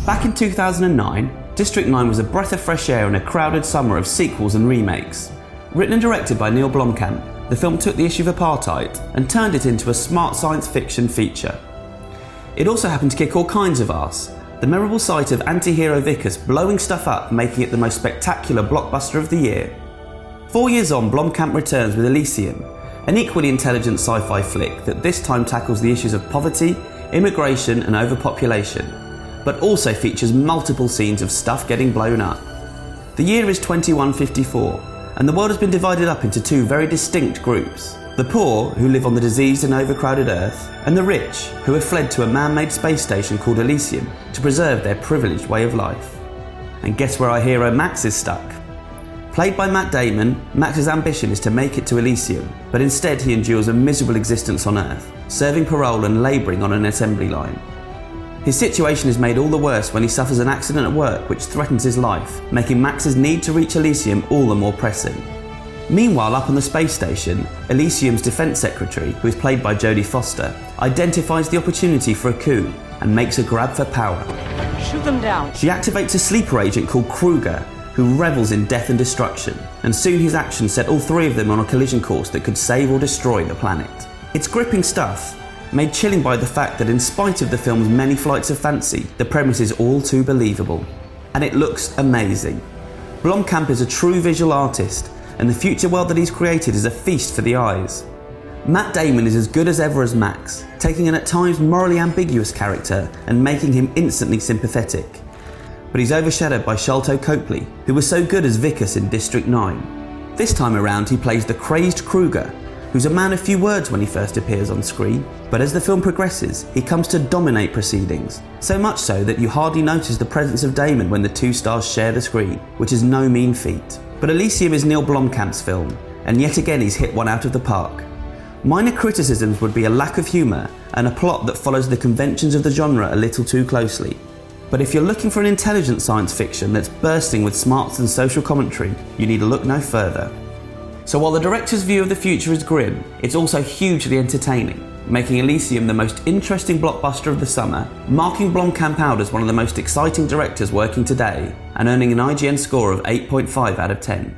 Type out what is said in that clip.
Back in 2009, District 9 was a breath of fresh air in a crowded summer of sequels and remakes. Written and directed by Neill Blomkamp, the film took the issue of apartheid and turned it into a smart science fiction feature. It also happened to kick all kinds of arse. The memorable sight of anti-hero Vickers blowing stuff up, making it the most spectacular blockbuster of the year. 4 years on, Blomkamp returns with Elysium, an equally intelligent sci-fi flick that this time tackles the issues of poverty, immigration and overpopulation, but also features multiple scenes of stuff getting blown up. The year is 2154, and the world has been divided up into two very distinct groups. The poor, who live on the diseased and overcrowded Earth, and the rich, who have fled to a man-made space station called Elysium to preserve their privileged way of life. And guess where our hero Max is stuck? Played by Matt Damon, Max's ambition is to make it to Elysium, but instead he endures a miserable existence on Earth, serving parole and labouring on an assembly line. His situation is made all the worse when he suffers an accident at work which threatens his life, making Max's need to reach Elysium all the more pressing. Meanwhile, up on the space station, Elysium's defence secretary, who is played by Jodie Foster, identifies the opportunity for a coup and makes a grab for power. Shoot them down. She activates a sleeper agent called Kruger, who revels in death and destruction, and soon his actions set all three of them on a collision course that could save or destroy the planet. It's gripping stuff, made chilling by the fact that in spite of the film's many flights of fancy, the premise is all too believable. And it looks amazing. Blomkamp is a true visual artist, and the future world that he's created is a feast for the eyes. Matt Damon is as good as ever as Max, taking an at times morally ambiguous character and making him instantly sympathetic. But he's overshadowed by Sholto Copley, who was so good as Vickers in District 9. This time around he plays the crazed Kruger, who's a man of few words when he first appears on screen, but as the film progresses, he comes to dominate proceedings, so much so that you hardly notice the presence of Damon when the two stars share the screen, which is no mean feat. But Elysium is Neill Blomkamp's film, and yet again he's hit one out of the park. Minor criticisms would be a lack of humour and a plot that follows the conventions of the genre a little too closely. But if you're looking for an intelligent science fiction that's bursting with smarts and social commentary, you need to look no further. So while the director's view of the future is grim, it's also hugely entertaining, making Elysium the most interesting blockbuster of the summer, marking Blomkamp out as one of the most exciting directors working today, and earning an IGN score of 8.5 out of 10.